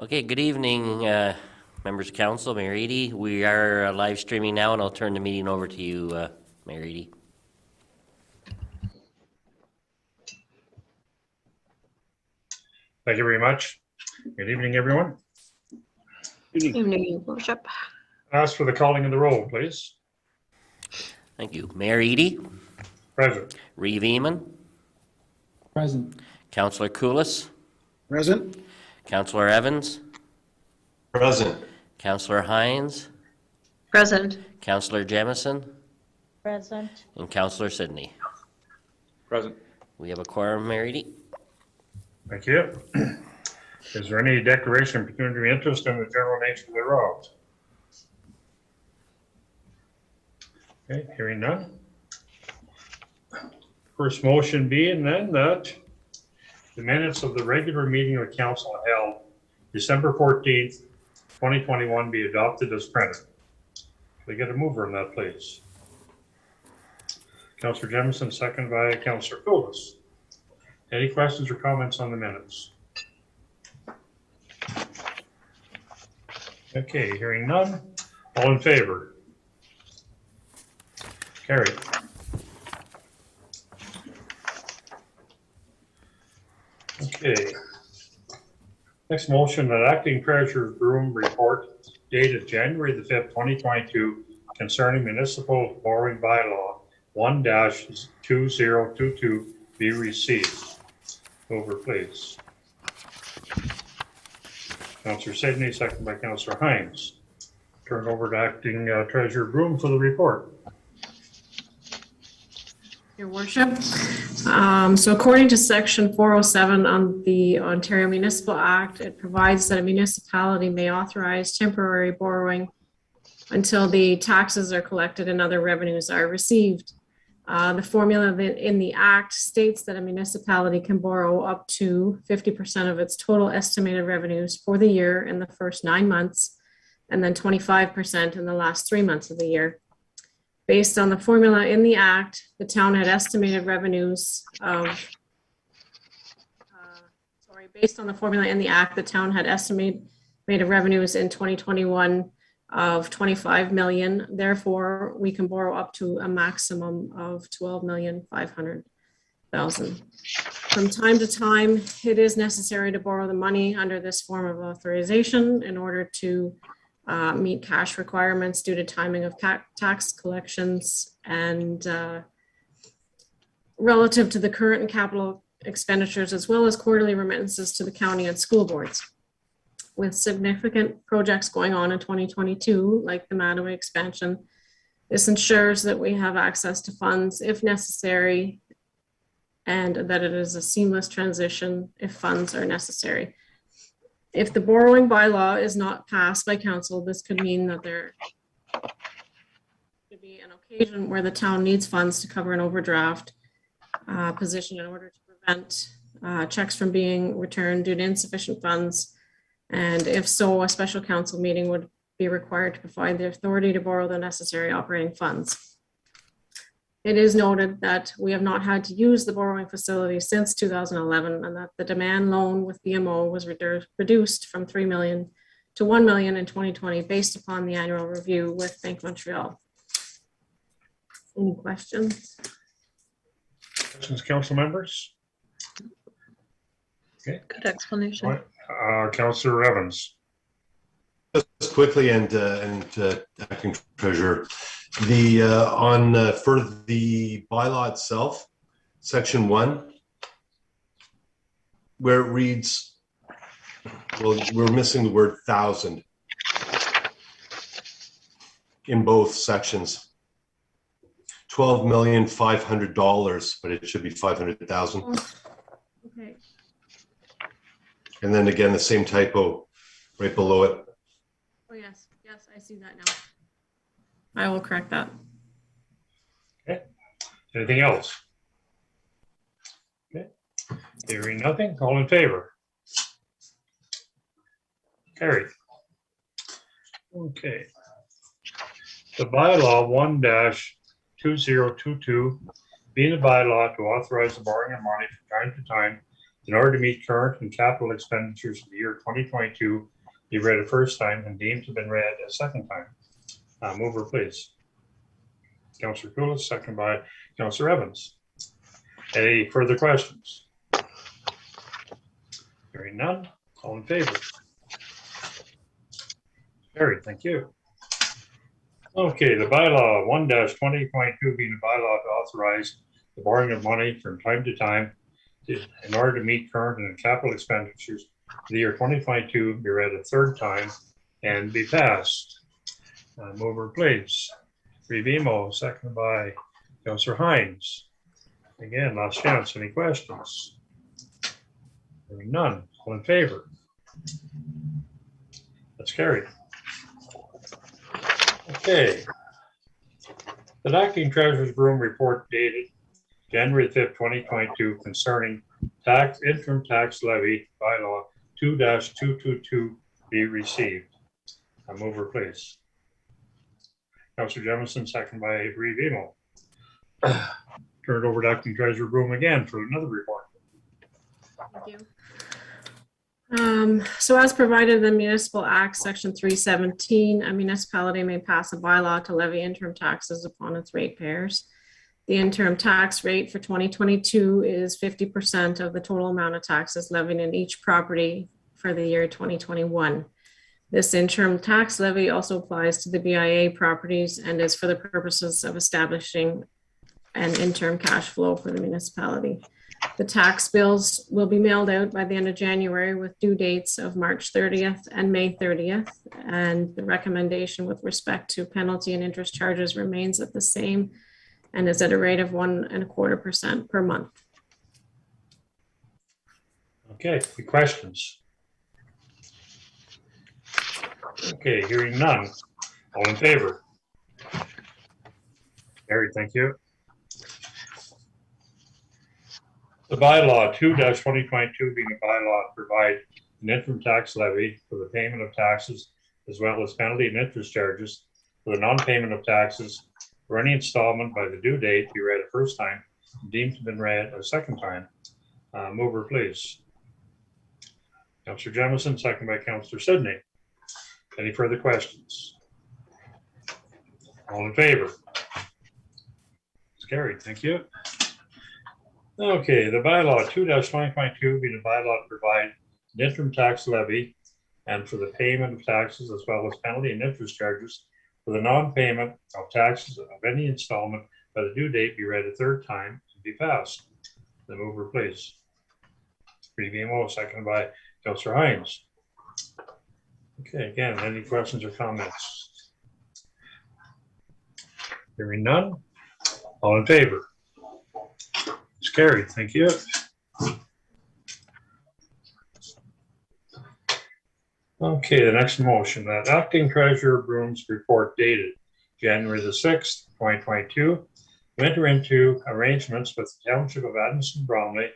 Okay, good evening, members of council, Mayor Eady. We are live streaming now, and I'll turn the meeting over to you, Mayor Eady. Thank you very much. Good evening, everyone. Good evening, Your Worship. Ask for the calling of the roll, please. Thank you. Mayor Eady. Present. Reeve Eamon. Present. Councillor Koulis. Present. Councillor Evans. Present. Councillor Hines. Present. Councillor Jemison. Present. And Councillor Sidney. Present. We have a quorum, Mayor Eady. Thank you. Is there any declaration of pecuniary interest in the general nature thereof? Okay, hearing none. First motion being then that the minutes of the regular meeting of council held December 14th, 2021 be adopted as printed. Can we get a mover on that, please? Councillor Jemison, second by Councillor Koulis. Any questions or comments on the minutes? Okay, hearing none. All in favor? Carried. Okay. Next motion, that acting treasurer's room report dated January the 5th, 2022 concerning municipal borrowing bylaw 1-2022 be received. Over, please. Councillor Sidney, second by Councillor Hines. Turn over to acting treasurer Broom for the report. Your Worship. So according to Section 407 on the Ontario Municipal Act, it provides that a municipality may authorize temporary borrowing until the taxes are collected and other revenues are received. The formula in the Act states that a municipality can borrow up to 50% of its total estimated revenues for the year in the first 9 months, and then 25% in the last 3 months of the year. Based on the formula in the Act, the town had estimated revenues of, based on the formula in the Act, the town had estimated revenues in 2021 of 25 million. Therefore, we can borrow up to a maximum of 12,500,000. From time to time, it is necessary to borrow the money under this form of authorization in order to meet cash requirements due to timing of tax collections and relative to the current and capital expenditures, as well as quarterly remittances to the county and school boards. With significant projects going on in 2022, like the Mattaway expansion, this ensures that we have access to funds if necessary, and that it is a seamless transition if funds are necessary. If the borrowing bylaw is not passed by council, this could mean that there could be an occasion where the town needs funds to cover an overdraft position in order to prevent checks from being returned due to insufficient funds. And if so, a special council meeting would be required to provide the authority to borrow the necessary operating funds. It is noted that we have not had to use the borrowing facility since 2011, and that the demand loan with BMO was reduced from 3 million to 1 million in 2020 based upon the annual review with Bank of Montreal. Any questions? Questions, council members? Okay. Good explanation. Councillor Evans. Just quickly, and acting treasurer, the for the bylaw itself, section 1, where it reads, well, we're missing the word 1,000 in both sections. $12,500,000, but it should be 500,000. Okay. And then again, the same typo right below it. Oh, yes. Yes, I see that now. I will correct that. Okay. Anything else? Okay. Hearing nothing. All in favor? Carried. Okay. The bylaw 1-2022 being a bylaw to authorize the borrowing of money from time to time in order to meet current and capital expenditures for the year 2022 be read a first time and deemed to have been read a second time. Mover, please. Councillor Koulis, second by Councillor Evans. Any further questions? Hearing none, all in favor? Carried, thank you. Okay, the bylaw 1-20.2 being a bylaw to authorize the borrowing of money from time to time in order to meet current and capital expenditures for the year 2022 be read a third time and be passed. Mover, please. Revimo, seconded by Councillor Hines. Again, last chance. Any questions? Hearing none. All in favor? That's carried. Okay. The acting treasurer's room report dated January 5th, 2022 concerning interim tax levy bylaw 2-222 be received. Mover, please. Councillor Jemison, second by Revimo. Turn it over to acting treasurer Broom again for another report. Thank you. So as provided in the Municipal Act, Section 317, a municipality may pass a bylaw to levy interim taxes upon its ratepayers. The interim tax rate for 2022 is 50% of the total amount of taxes levied in each property for the year 2021. This interim tax levy also applies to the BIA properties and is for the purposes of establishing an interim cash flow for the municipality. The tax bills will be mailed out by the end of January with due dates of March 30th and May 30th. And the recommendation with respect to penalty and interest charges remains at the same and is at a rate of 1.25% per month. Okay, any questions? Okay, hearing none. All in favor? Carried, thank you. The bylaw 2-2022 being a bylaw to provide an interim tax levy for the payment of taxes as well as penalty and interest charges for the non-payment of taxes for any installment by the due date be read a first time, deemed to have been read a second time. Mover, please. Councillor Jemison, second by Councillor Sidney. Any further questions? All in favor? It's carried, thank you. Okay, the bylaw 2-2022 being a bylaw to provide an interim tax levy and for the payment of taxes as well as penalty and interest charges for the non-payment of taxes of any installment by the due date be read a third time and be passed. The mover, please. Revimo, seconded by Councillor Hines. Okay, again, any questions or comments? Hearing none. All in favor? It's carried, thank you. Okay, the next motion, that acting treasurer Broom's report dated January the 6th, 2022, to enter into arrangements with the Township of Adamson Bromley,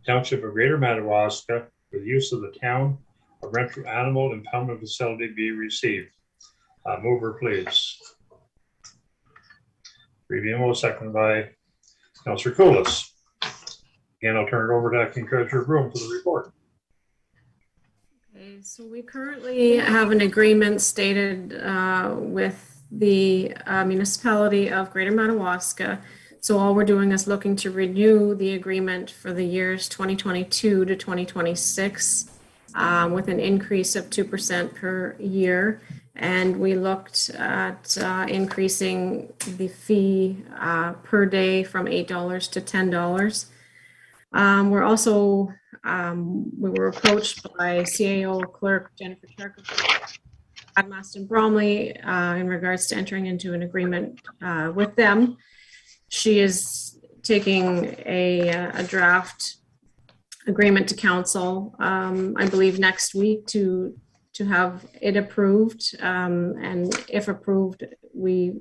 Township of Greater Madawaska for the use of the town of Renfrew Animal Impoundment Facility be received. Mover, please. Revimo, seconded by Councillor Koulis. Again, I'll turn it over to acting treasurer Broom for the report. Okay, so we currently have an agreement stated with the municipality of Greater Madawaska. So all we're doing is looking to renew the agreement for the years 2022 to 2026 with an increase of 2% per year. And we looked at increasing the fee per day from $8 to $10. We're also, we were approached by CAO clerk Jennifer Shark at Maston Bromley in regards to entering into an agreement with them. She is taking a draft agreement to council, I believe next week to have it approved. And if approved, we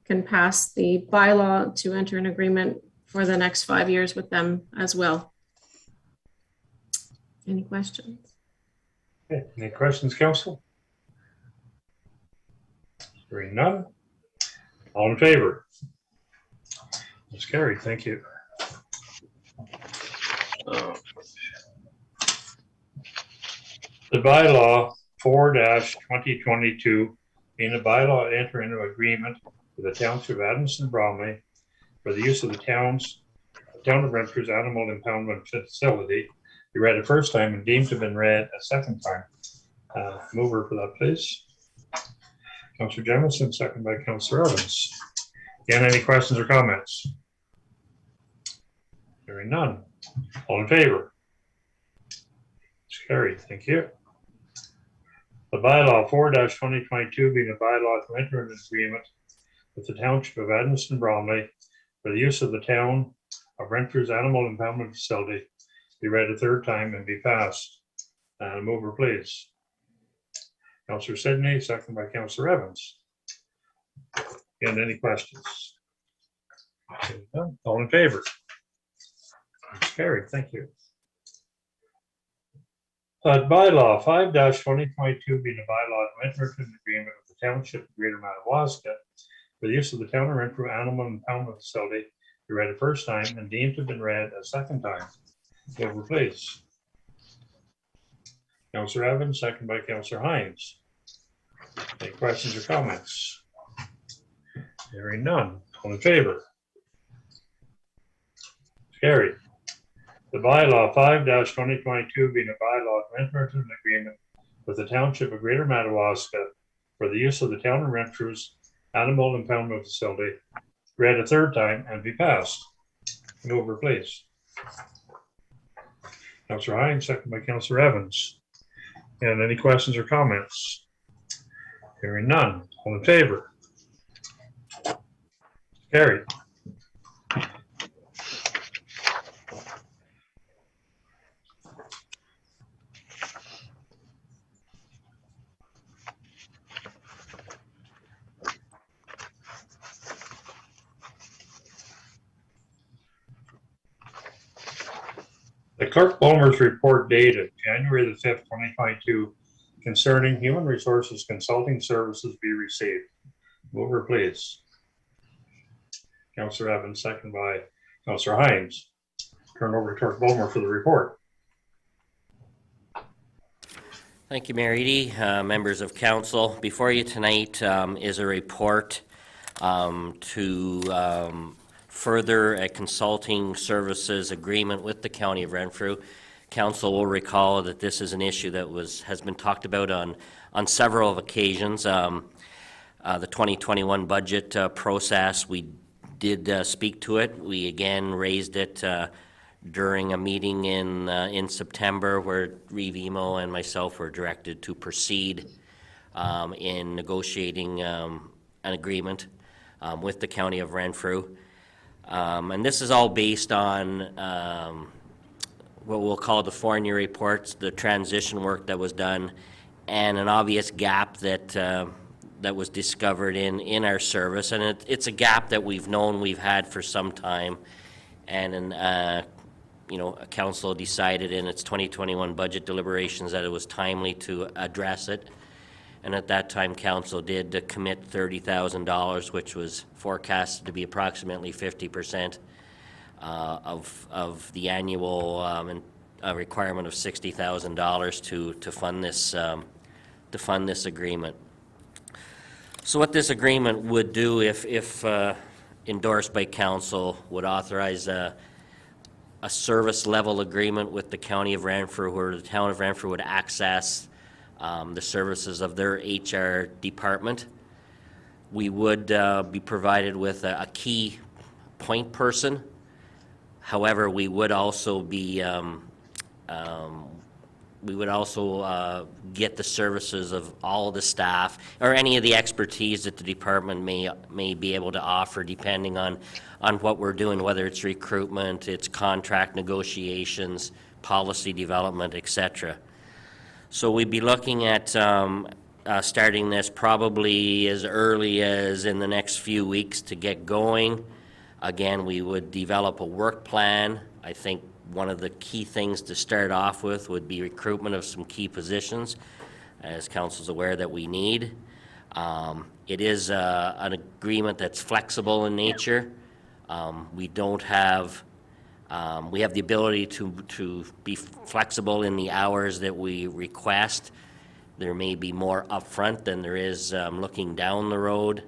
can pass the bylaw to enter an agreement for the next 5 years with them as well. Any questions? Okay, any questions, council? Hearing none. All in favor? It's carried, thank you. The bylaw 4-2022 being a bylaw to enter into agreement with the Township of Adamson Bromley for the use of the town of Renfrew's animal impoundment facility be read the first time and deemed to have been read a second time. Mover for that, please. Councillor Jemison, second by Councillor Evans. Again, any questions or comments? Hearing none. All in favor? It's carried. Thank you. The bylaw 4-2022 being a bylaw to enter an agreement with the Township of Adamson Bromley for the use of the town of Renfrew's animal impoundment facility be read a third time and be passed. Mover, please. Councillor Sidney, second by Councillor Evans. Again, any questions? All in favor? It's carried. Thank you. Bylaw 5-2022 being a bylaw to enter into an agreement with the Township of Greater Madawaska for the use of the town of Renfrew animal impoundment facility be read the first time and deemed to have been read a second time. Over, please. Councillor Evans, second by Councillor Hines. Any questions or comments? Hearing none. All in favor? Carried. The bylaw 5-2022 being a bylaw to enter into an agreement with the Township of Greater Madawaska for the use of the town of Renfrew's animal impoundment facility read a third time and be passed. Over, please. Councillor Hines, second by Councillor Evans. And any questions or comments? Hearing none. All in favor? Carried. The Clerk Bulmer's report dated January the 5th, 2022 concerning human resources consulting services be received. Mover, please. Councillor Evans, second by Councillor Hines. Turn over to Clerk Bulmer for the report. Thank you, Mayor Eady, members of council. Before you tonight is a report to further a consulting services agreement with the County of Renfrew. Council will recall that this is an issue that has been talked about on several occasions. The 2021 budget process, we did speak to it. We again raised it during a meeting in September where Reeve Emo and myself were directed to proceed in negotiating an agreement with the County of Renfrew. And this is all based on what we'll call the foreign year reports, the transition work that was done, and an obvious gap that was discovered in our service. And it's a gap that we've known we've had for some time. And council decided in its 2021 budget deliberations that it was timely to address it. And at that time, council did commit $30,000, which was forecasted to be approximately 50% of the annual requirement of $60,000 to fund this agreement. So what this agreement would do, if endorsed by council, would authorize a service level agreement with the County of Renfrew, where the town of Renfrew would access the services of their HR department. We would be provided with a key point person. However, we would also be get the services of all the staff or any of the expertise that the department may be able to offer, depending on what we're doing, whether it's recruitment, it's contract negotiations, policy development, etc. So we'd be looking at starting this probably as early as in the next few weeks to get going. Again, we would develop a work plan. I think one of the key things to start off with would be recruitment of some key positions, as council's aware that we need. It is an agreement that's flexible in nature. We don't have We have the ability to be flexible in the hours that we request. There may be more upfront than there is looking down the road.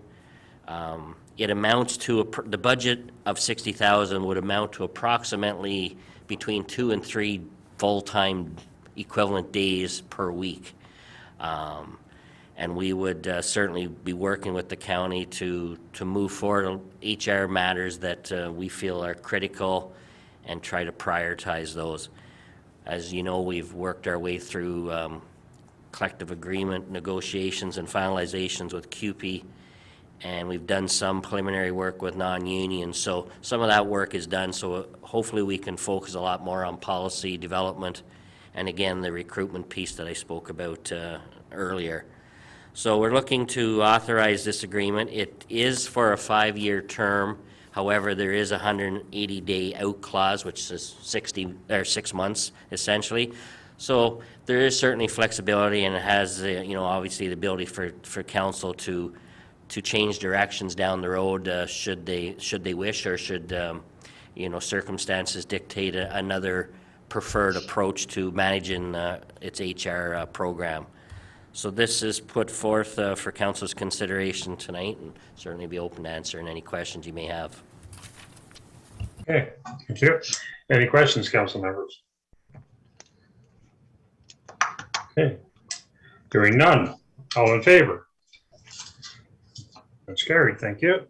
It amounts to, the budget of $60,000 would amount to approximately between 2 and 3 full-time equivalent days per week. And we would certainly be working with the county to move forward HR matters that we feel are critical and try to prioritize those. As you know, we've worked our way through collective agreement negotiations and finalizations with CUPE, and we've done some preliminary work with non-union. So some of that work is done, so hopefully we can focus a lot more on policy development and again, the recruitment piece that I spoke about earlier. So we're looking to authorize this agreement. It is for a 5-year term. However, there is a 180-day out clause, which is 6 months essentially. So there is certainly flexibility, and it has, obviously the ability for council to change directions down the road should they wish, or should circumstances dictate another preferred approach to managing its HR program. So this is put forth for council's consideration tonight, and certainly be open to answering any questions you may have. Okay, thank you. Any questions, council members? Okay, hearing none. All in favor? That's carried, thank you.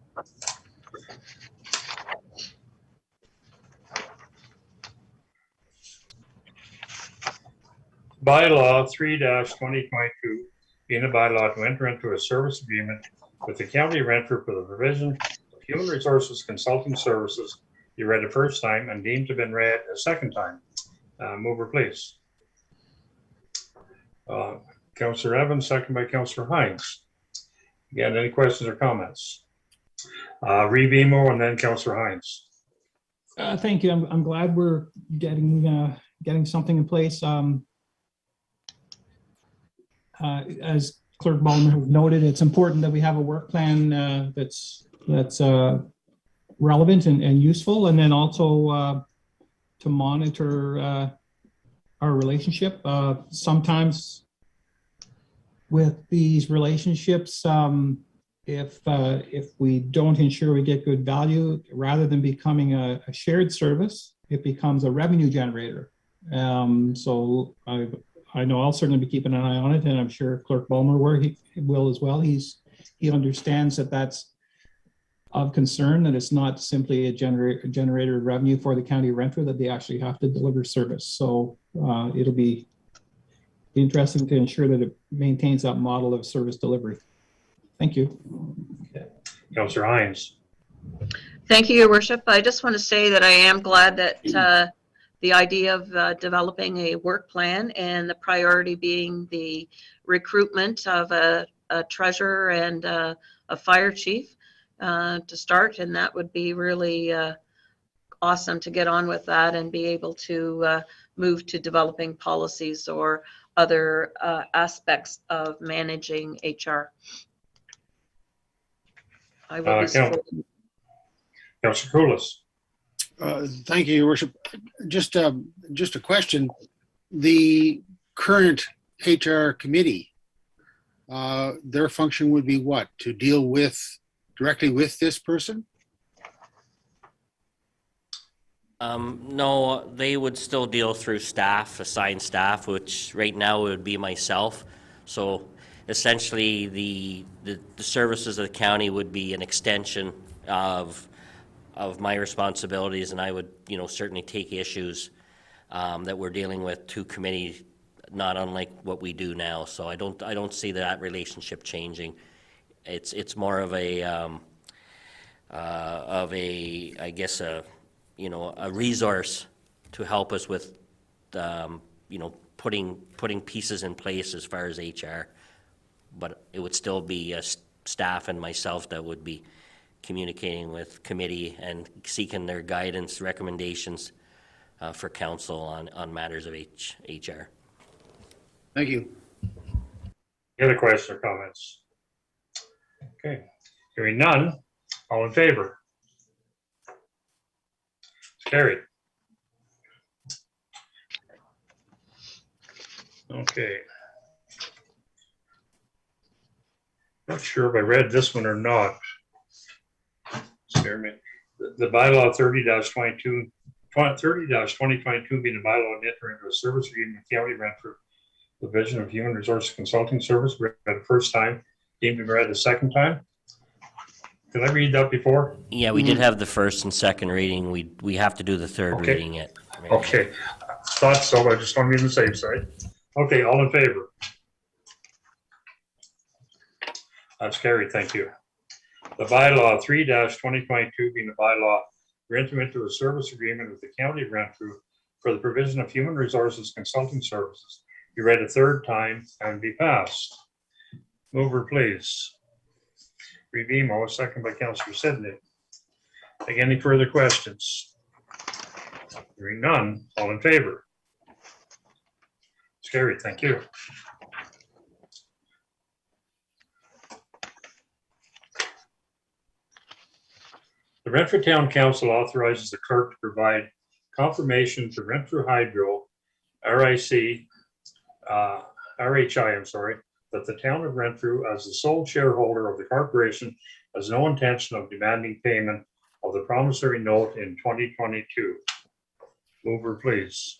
Bylaw 3-2022, being a bylaw to enter into a service agreement with the County of Renfrew for the provision of human resources consulting services. You read the first time and deemed to have been read a second time. Mover, please. Councillor Evans, second by Councillor Hines. Again, any questions or comments? Reeve Emo and then Councillor Hines. Thank you. I'm glad we're getting something in place. As Clerk Ballmer has noted, it's important that we have a work plan that's relevant and useful, and then also to monitor our relationship. Sometimes with these relationships, if we don't ensure we get good value, rather than becoming a shared service, it becomes a revenue generator. So I know I'll certainly be keeping an eye on it, and I'm sure Clerk Ballmer will as well. He understands that that's of concern, that it's not simply a generator of revenue for the County of Renfrew, that they actually have to deliver service. So it'll be interesting to ensure that it maintains that model of service delivery. Thank you. Okay. Councillor Hines. Thank you, Your Worship. I just want to say that I am glad that the idea of developing a work plan and the priority being the recruitment of a treasurer and a fire chief to start, and that would be really awesome to get on with that and be able to move to developing policies or other aspects of managing HR. I will be supporting. Councillor Koulis. Thank you, Your Worship. Just a question. The current HR committee, their function would be what? To deal directly with this person? No, they would still deal through staff, assigned staff, which right now would be myself. So essentially the services of the county would be an extension of my responsibilities, and I would, certainly take issues that we're dealing with to committee, not unlike what we do now. So I don't see that relationship changing. It's more of a I guess a resource to help us with putting pieces in place as far as HR, but it would still be staff and myself that would be communicating with committee and seeking their guidance, recommendations for council on matters of HR. Thank you. Any other questions or comments? Okay, hearing none. All in favor? It's carried. Okay. Not sure if I read this one or not. Scare me. The bylaw 30-22, 30-2022 being a bylaw to enter into a service agreement with the County of Renfrew, Division of Human Resource Consulting Service, read the first time, deemed to be read the second time. Did I read that before? Yeah, we did have the first and second reading. We have to do the third Okay. reading yet. Okay, thought so, I just want to be on the safe side. Okay, all in favor? That's carried, thank you. The bylaw 3-2022 being a bylaw to enter into a service agreement with the County of Renfrew for the provision of human resources consulting services. Be read a third time and be passed. Mover, please. Revimo, second by Councillor Sidney. Again, any further questions? Hearing none, all in favor? It's carried, thank you. The Renfrew Town Council authorizes the clerk to provide confirmation to Renfrew Hydro, RHI, that the town of Renfrew, as the sole shareholder of the corporation, has no intention of demanding payment of the promissory note in 2022. Mover, please.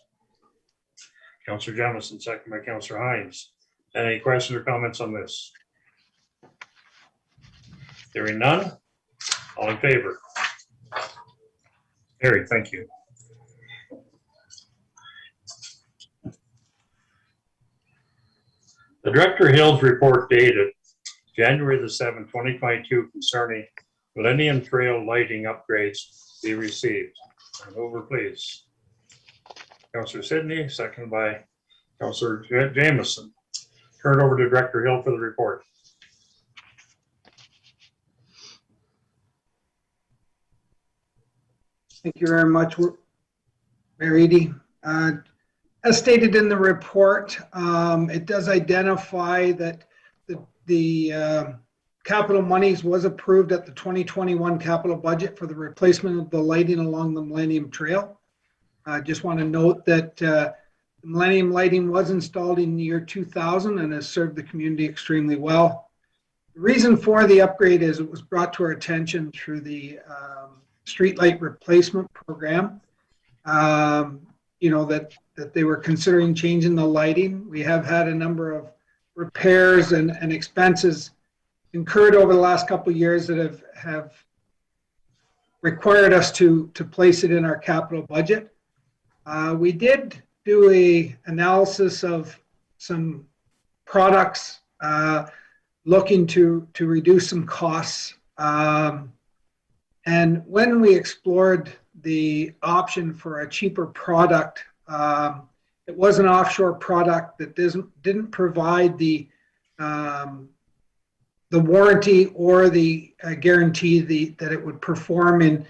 Councillor Jamison, second by Councillor Hines. Any questions or comments on this? Hearing none, all in favor? Carried, thank you. The Director Hill's report dated January the 7th, 2022 concerning Millennium Trail lighting upgrades be received. Over, please. Councillor Sidney, second by Councillor Jamison. Turn it over to Director Hill for the report. Thank you very much, Mayor Eady. As stated in the report, it does identify that the capital monies was approved at the 2021 capital budget for the replacement of the lighting along the Millennium Trail. I just want to note that the Millennium lighting was installed in the year 2000 and has served the community extremely well. The reason for the upgrade is it was brought to our attention through the streetlight replacement program. That they were considering changing the lighting. We have had a number of repairs and expenses incurred over the last couple of years that have required us to place it in our capital budget. We did do a analysis of some products looking to reduce some costs. And when we explored the option for a cheaper product, it was an offshore product that didn't provide the warranty or the guarantee that it would perform in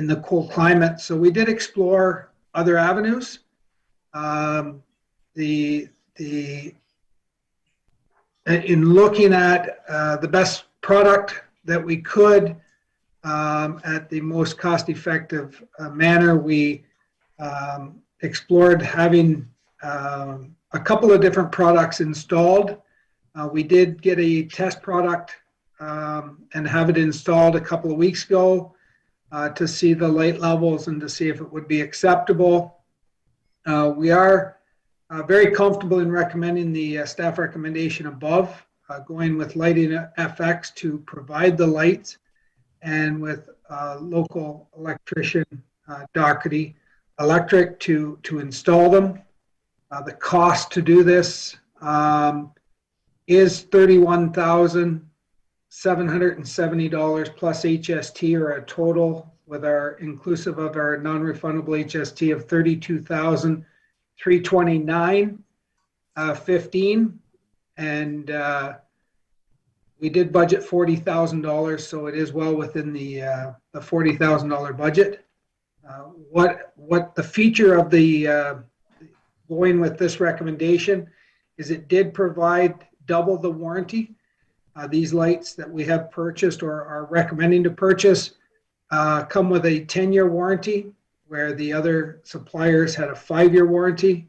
the cold climate. So we did explore other avenues. In looking at the best product that we could at the most cost-effective manner, we explored having a couple of different products installed. We did get a test product and have it installed a couple of weeks ago to see the light levels and to see if it would be acceptable. We are very comfortable in recommending the staff recommendation above, going with Lighting FX to provide the lights, and with local electrician Doherty Electric to install them. The cost to do this is $31,770 plus HST, or a total with our inclusive of our non-refundable HST of $32,329.15, and we did budget $40,000, so it is well within the $40,000 budget. What the feature of the going with this recommendation is it did provide double the warranty. These lights that we have purchased or are recommending to purchase come with a 10-year warranty, where the other suppliers had a 5-year warranty.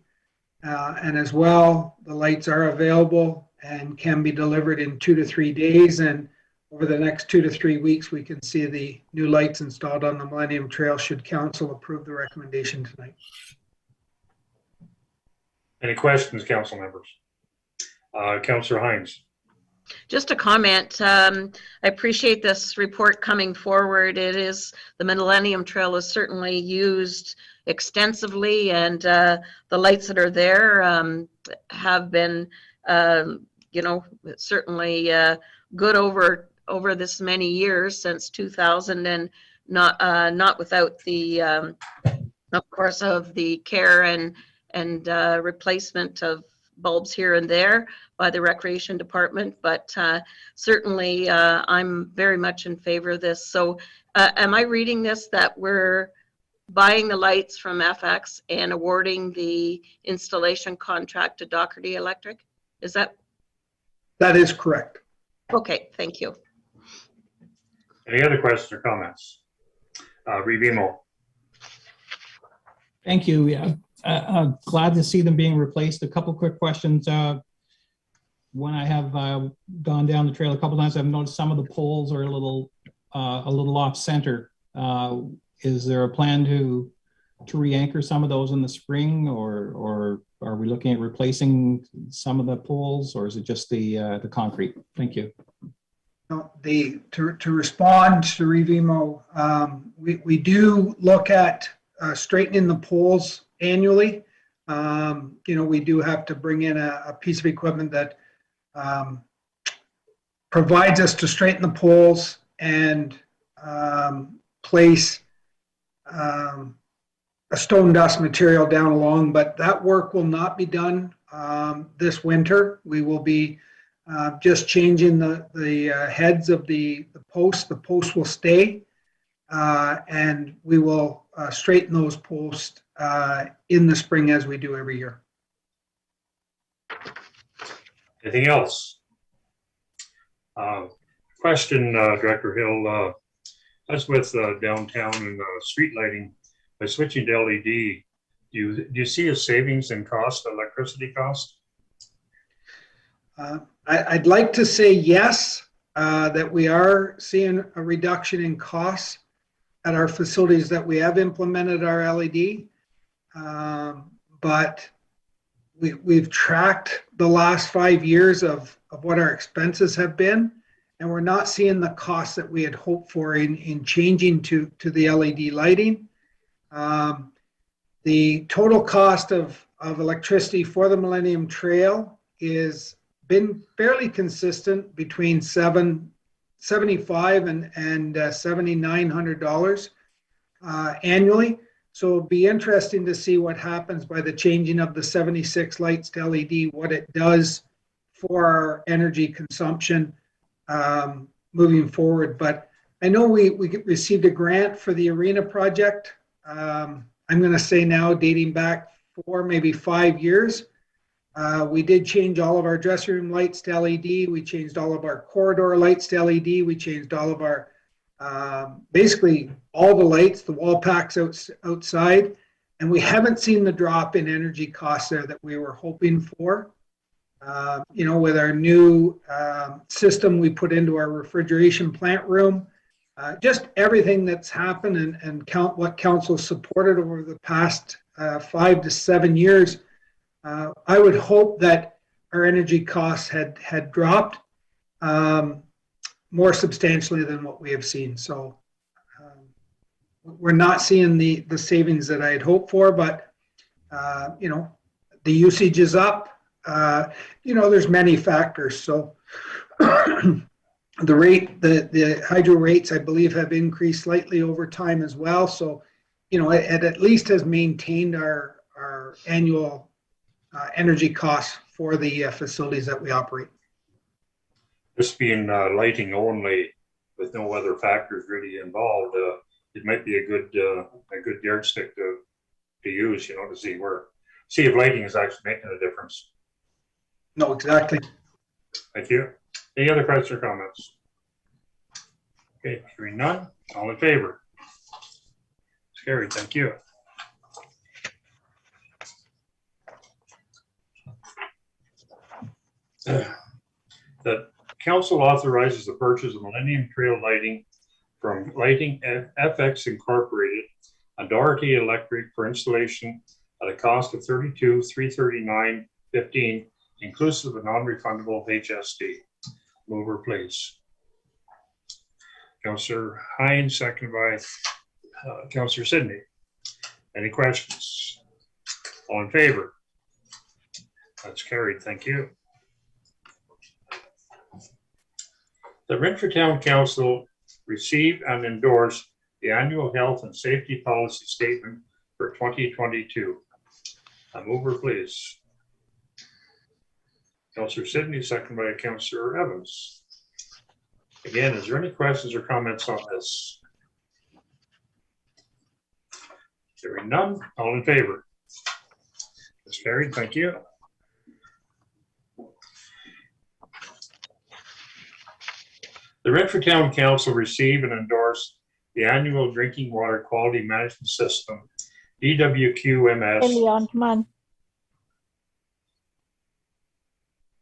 And as well, the lights are available and can be delivered in 2 to 3 days. And over the next 2 to 3 weeks, we can see the new lights installed on the Millennium Trail should council approve the recommendation tonight. Any questions, council members? Councillor Hines. Just a comment. I appreciate this report coming forward. The Millennium Trail is certainly used extensively, and the lights that are there have been, certainly good over this many years since 2000, and not without the, of course, of the care and replacement of bulbs here and there by the Recreation Department, but certainly I'm very much in favor of this. So am I reading this that we're buying the lights from FX and awarding the installation contract to Doherty Electric? Is that? That is correct. Okay, thank you. Any other questions or comments? Revimo. Thank you. Yeah, glad to see them being replaced. A couple quick questions. When I have gone down the trail a couple times, I've noticed some of the poles are a little off center. Is there a plan to re-anchor some of those in the spring, or are we looking at replacing some of the poles, or is it just the concrete? Thank you. No, to respond to Revimo, we do look at straightening the poles annually. We do have to bring in a piece of equipment that provides us to straighten the poles and place a stone dust material down along, but that work will not be done this winter. We will be just changing the heads of the posts. The posts will stay, and we will straighten those posts in the spring as we do every year. Anything else? Question, Director Hill. As with downtown and street lighting, by switching to LED, do you see a savings in cost, electricity cost? I'd like to say yes, that we are seeing a reduction in costs at our facilities that we have implemented our LED. But we've tracked the last 5 years of what our expenses have been, and we're not seeing the costs that we had hoped for in changing to the LED lighting. The total cost of electricity for the Millennium Trail is been fairly consistent between $775 and $7,900 annually. So it'll be interesting to see what happens by the changing of the 76 lights to LED, what it does for our energy consumption moving forward. But I know we received a grant for the arena project. I'm going to say now, dating back 4, maybe 5 years. We did change all of our dressing room lights to LED. We changed all of our corridor lights to LED. We changed all of our, basically all the lights, the wall packs outside. And we haven't seen the drop in energy costs there that we were hoping for. With our new system we put into our refrigeration plant room, just everything that's happened and what council supported over the past 5 to 7 years. I would hope that our energy costs had dropped more substantially than what we have seen. So we're not seeing the savings that I had hoped for, but the usage is up. There's many factors. So the hydro rates, I believe, have increased slightly over time as well. So, it at least has maintained our annual energy costs for the facilities that we operate. This being lighting only with no other factors really involved, it might be a good yardstick to use, to see if lighting is actually making a difference. No, exactly. Thank you. Any other questions or comments? Okay, hearing none. All in favor? It's carried. Thank you. That council authorizes the purchase of Millennium Trail lighting from Lighting FX Incorporated on Doherty Electric for installation at a cost of $32,339.15, inclusive of non-refundable HST. Mover, please. Councillor Hines, seconded by Councillor Sidney. Any questions? All in favor? That's carried. Thank you. The Renfrew Town Council received and endorsed the annual health and safety policy statement for 2022. A mover, please. Councillor Sidney, seconded by Councillor Evans. Again, is there any questions or comments on this? Hearing none, all in favor? It's carried. Thank you. The Renfrew Town Council received and endorsed the annual drinking water quality management system, DWQMS. Hey, Leon, come on.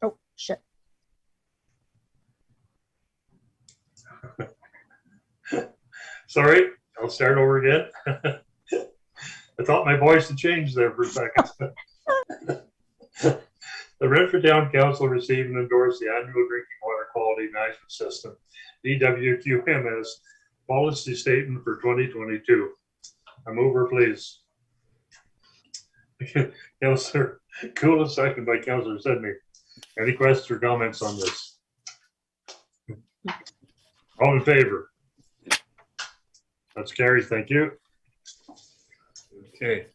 Oh, shit. Sorry, I'll start over again. I thought my voice had changed there for a second. The Renfrew Town Council received and endorsed the annual drinking water quality management system, DWQMS, policy statement for 2022. A mover, please. Councillor Cool, second by Councillor Sidney. Any questions or comments on this? All in favor? That's carried. Thank you. Okay.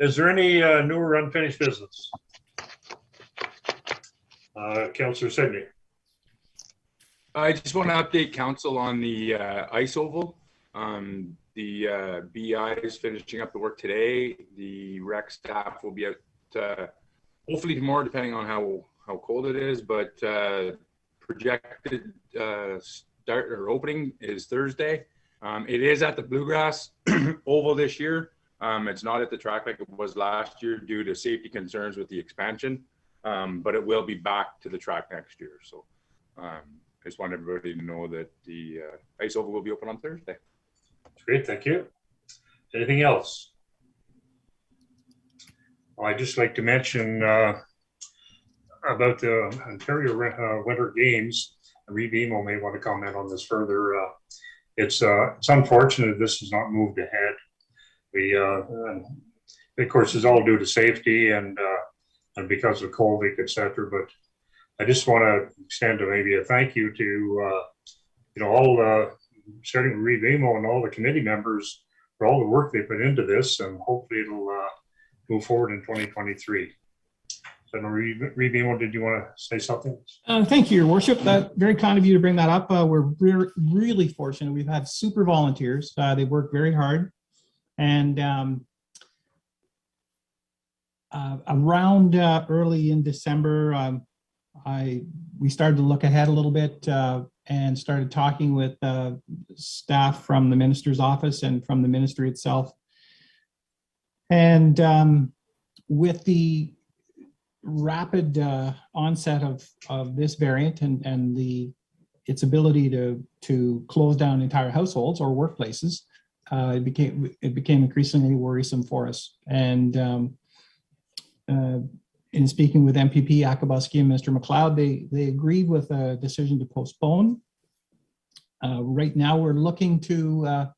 Is there any new or unfinished business? Councillor Sidney. I just want to update council on the ice oval. The BI is finishing up the work today. The rec staff will be out hopefully tomorrow, depending on how cold it is, but projected start or opening is Thursday. It is at the Bluegrass Oval this year. It's not at the track like it was last year due to safety concerns with the expansion, but it will be back to the track next year. So I just want everybody to know that the ice oval will be open on Thursday. Great, thank you. Anything else? Well, I'd just like to mention about the Ontario Winter Games. Reeve Emo may want to comment on this further. It's unfortunate this has not moved ahead. We, of course, it's all due to safety and because of COVID, etc. But I just want to extend maybe a thank you to all starting with Reeve Emo and all the committee members for all the work they put into this, and hopefully it'll move forward in 2023. So, Reeve Emo, did you want to say something? Thank you, Your Worship. Very kind of you to bring that up. We're really fortunate. We've had super volunteers. They work very hard. And around early in December, we started to look ahead a little bit and started talking with staff from the minister's office and from the ministry itself. And with the rapid onset of this variant and its ability to close down entire households or workplaces, it became increasingly worrisome for us. And in speaking with MPP Akabuski and Mr. McLeod, they agreed with a decision to postpone. Right now, we're looking to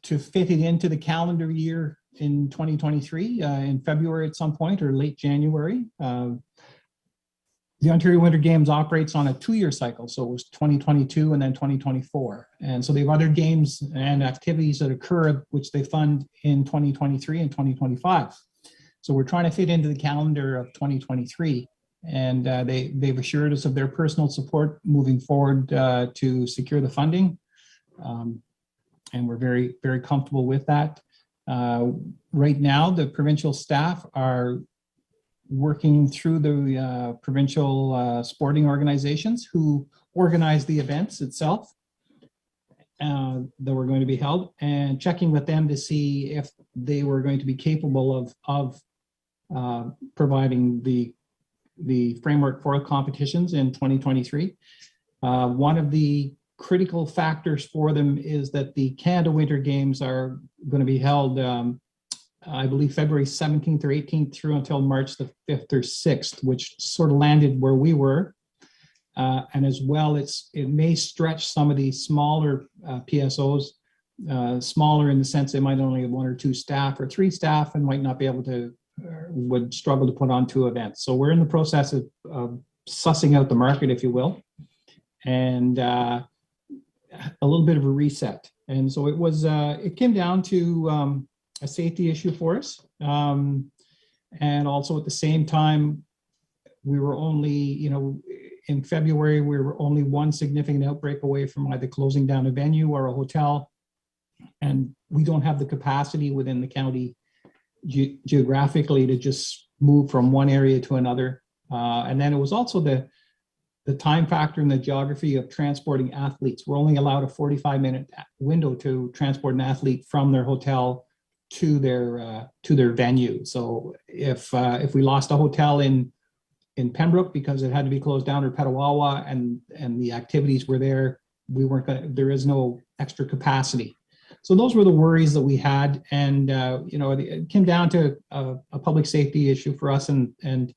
fit it into the calendar year in 2023, in February at some point or late January. The Ontario Winter Games operates on a 2-year cycle, so it was 2022 and then 2024. And so they have other games and activities that occur which they fund in 2023 and 2025. So we're trying to fit into the calendar of 2023. And they've assured us of their personal support moving forward to secure the funding. And we're very, very comfortable with that. Right now, the provincial staff are working through the provincial sporting organizations who organize the events itself that were going to be held, and checking with them to see if they were going to be capable of providing the the framework for competitions in 2023. One of the critical factors for them is that the Canada Winter Games are going to be held, I believe, February 17th or 18th through until March the 5th or 6th, which sort of landed where we were. And as well, it may stretch some of the smaller PSOs, smaller in the sense they might only have 1 or 2 staff or 3 staff and might not be able to, would struggle to put on 2 events. So we're in the process of sussing out the market, if you will, and a little bit of a reset. And so it came down to a safety issue for us. And also at the same time, we were only, in February, we were only one significant outbreak away from either closing down a venue or a hotel. And we don't have the capacity within the county geographically to just move from one area to another. And then it was also the time factor and the geography of transporting athletes. We're only allowed a 45-minute window to transport an athlete from their hotel to their venue. So if we lost a hotel in Pembroke because it had to be closed down, or Petawawa, and the activities were there, there is no extra capacity. So those were the worries that we had, and it came down to a public safety issue for us, and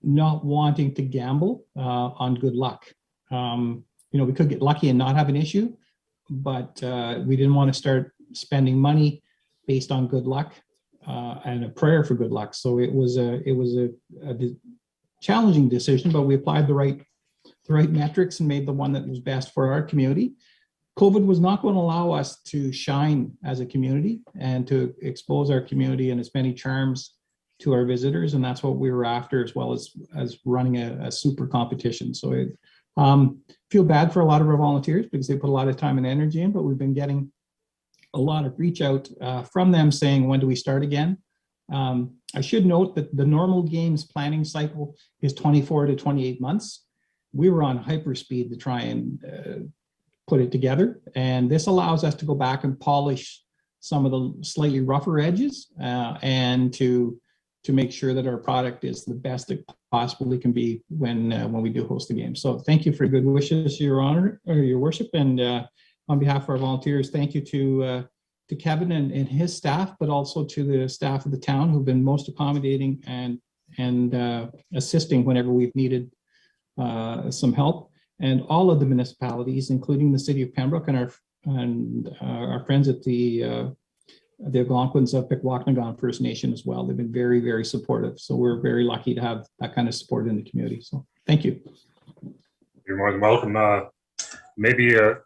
not wanting to gamble on good luck. We could get lucky and not have an issue, but we didn't want to start spending money based on good luck and a prayer for good luck. So it was a challenging decision, but we applied the right metrics and made the one that was best for our community. COVID was not going to allow us to shine as a community and to expose our community and as many charms to our visitors, and that's what we were after, as well as running a super competition. So I feel bad for a lot of our volunteers because they put a lot of time and energy in, but we've been getting a lot of reach out from them saying, when do we start again? I should note that the normal games planning cycle is 24 to 28 months. We were on hyperspeed to try and put it together, and this allows us to go back and polish some of the slightly rougher edges and to make sure that our product is the best it possibly can be when we do host the game. So thank you for good wishes, Your Honor, or Your Worship, and on behalf of our volunteers, thank you to Kevin and his staff, but also to the staff of the town who've been most accommodating and assisting whenever we've needed some help, and all of the municipalities, including the city of Pembroke and our friends at the Algonquins of Pikwakanagan First Nation as well. They've been very, very supportive. So we're very lucky to have that kind of support in the community. So thank you. You're more than welcome. Maybe the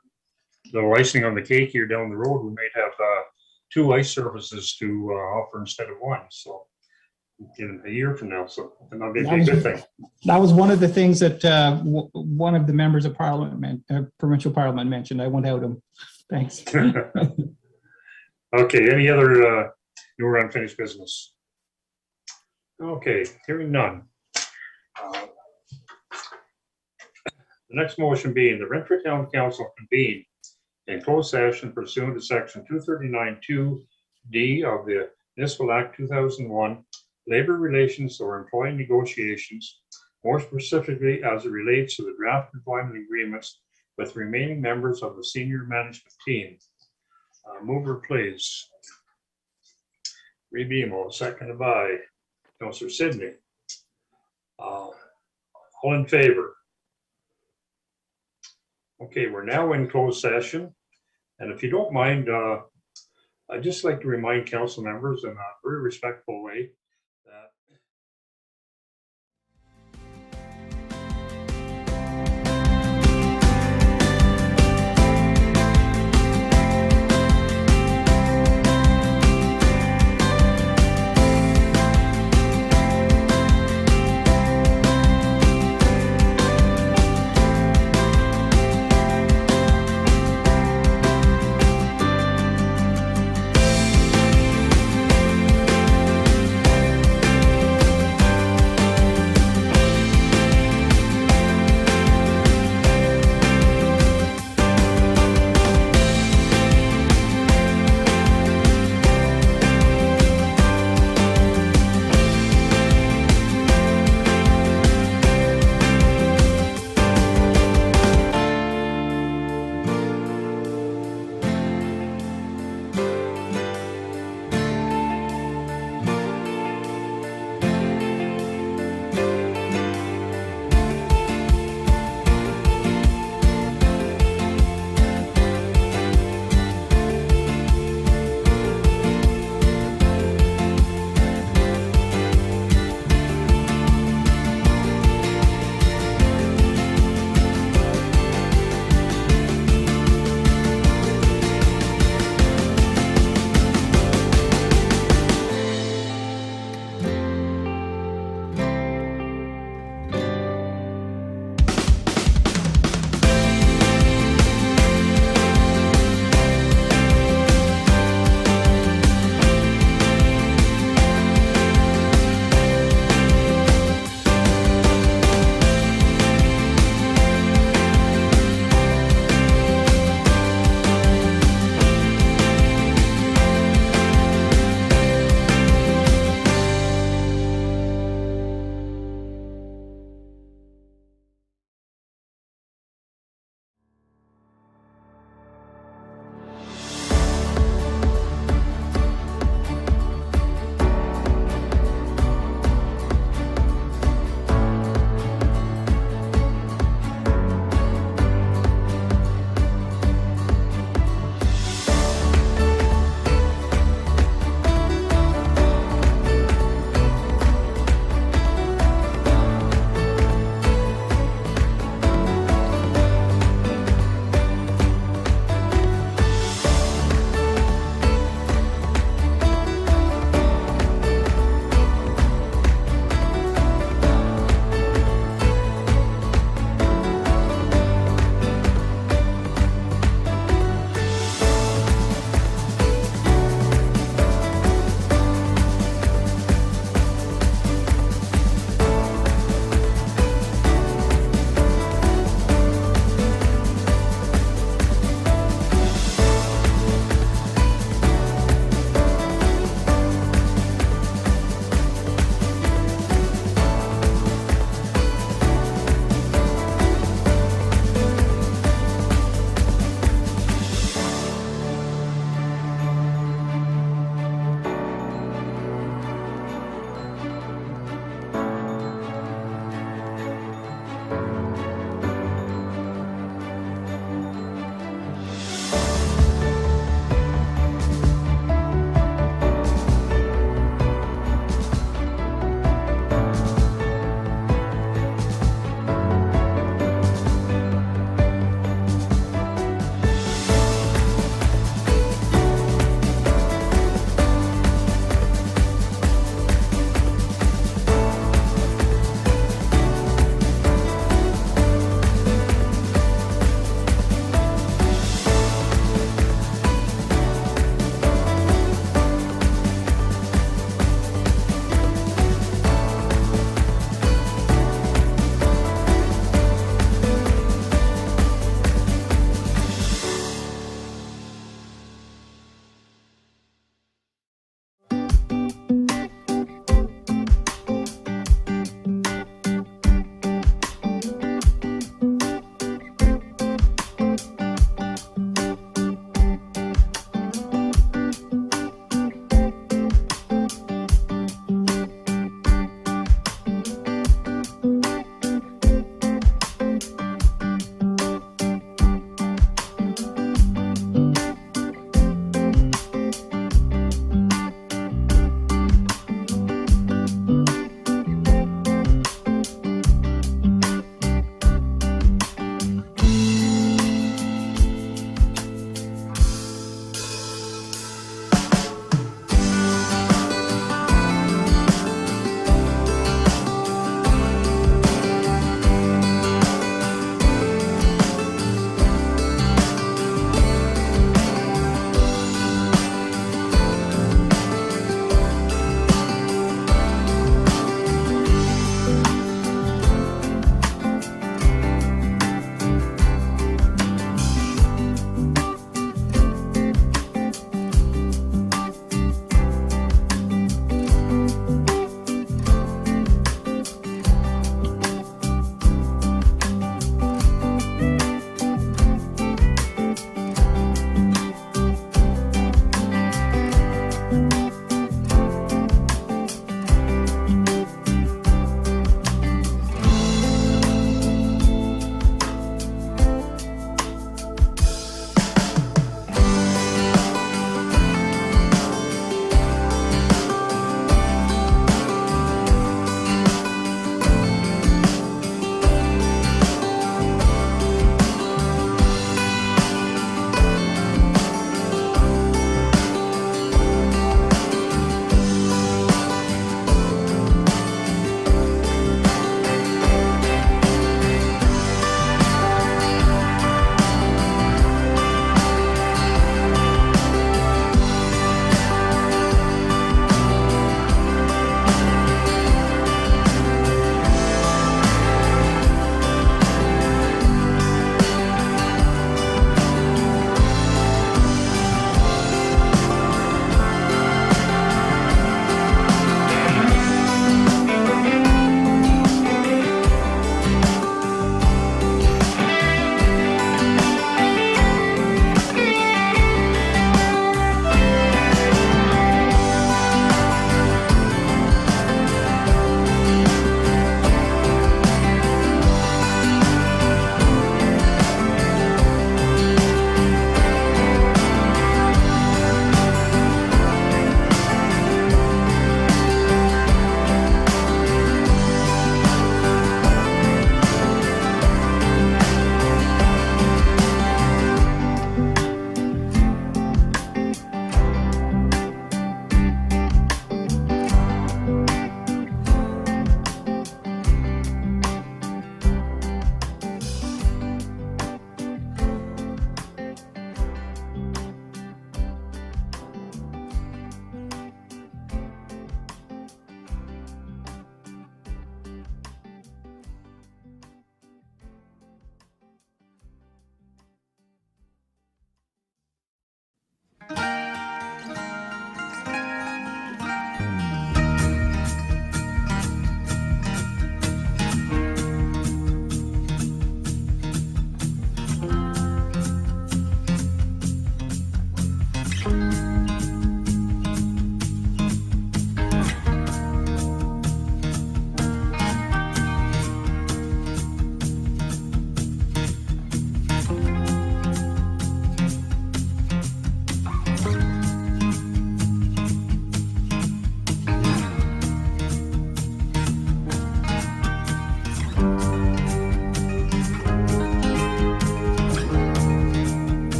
icing on the cake here down the road, we might have 2 ice services to offer instead of 1. So in a year from now, so that'll be a good thing. That was one of the things that one of the members of Parliament, provincial Parliament, mentioned. I went out him. Thanks. Okay. Any other new or unfinished business? Okay. Hearing none. The next motion being the Renfrew Town Council convene in closed session pursuant to section 239(2)(d) of the Municipal Act 2001, labor relations or employee negotiations, more specifically as it relates to the draft employment agreements with remaining members of the senior management team. Mover, please. Rebimo, seconded by Councillor Sidney. All in favor? Okay, we're now in closed session. And if you don't mind, I'd just like to remind council members in a very respectful way that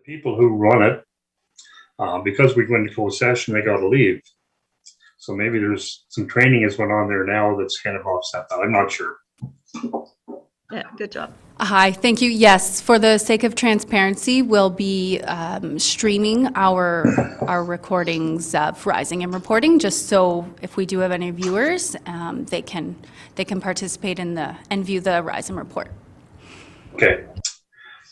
people who run it, because we go into closed session, they got to leave. So maybe there's some training that's going on there now that's kind of offset that. I'm not sure. Yeah, good job. Hi, thank you. Yes, for the sake of transparency, we'll be streaming our recordings of Rising and Reporting, just so if we do have any viewers, they can participate in and view the Rise and Report. Okay.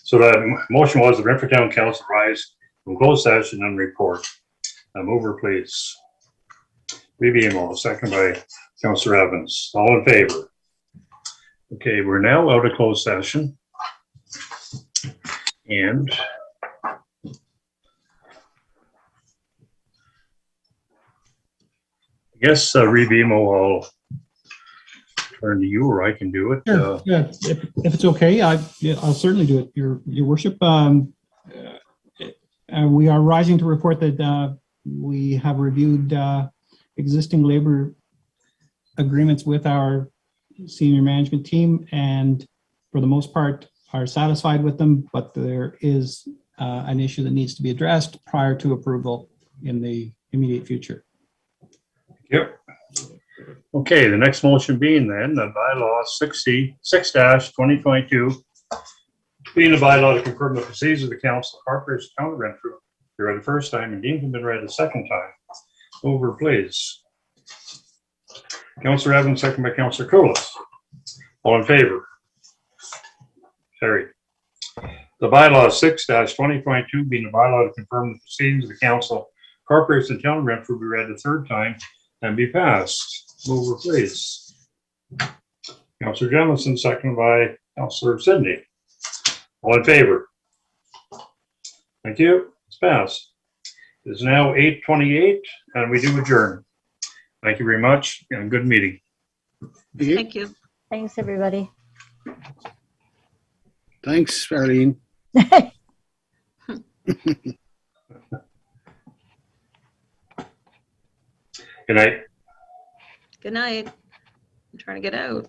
So the motion was the Renfrew Town Council rise from closed session and report. Mover, please. BMO, second by Councillor Evans. All in favor? Okay, we're now out of closed session. And I guess BMO, I'll turn to you, or I can do it. Sure. Yeah, if it's okay, I'll certainly do it, Your Worship. We are rising to report that we have reviewed existing labor agreements with our senior management team, and for the most part are satisfied with them, but there is an issue that needs to be addressed prior to approval in the immediate future. Yep. Okay, the next motion being then the bylaw 6-2022, being the bylaw to confirm the procedures of the Council of Corporation Town of Renfrew. You read the first time and deemed to have been read the second time. Over, please. Councillor Evans, second by Councillor Colas. All in favor? Carried. The bylaw 6-2022, being the bylaw to confirm the proceedings of the Council Corporation Town of Renfrew, be read the third time and be passed. Over, please. Councillor Jemison, second by Councillor Sidney. All in favor? Thank you. It's passed. It is now 8:28 and we do adjourn. Thank you very much and good meeting. Thank you. Thanks, everybody. Thanks, Arlene. Good night. Good night. I'm trying to get out.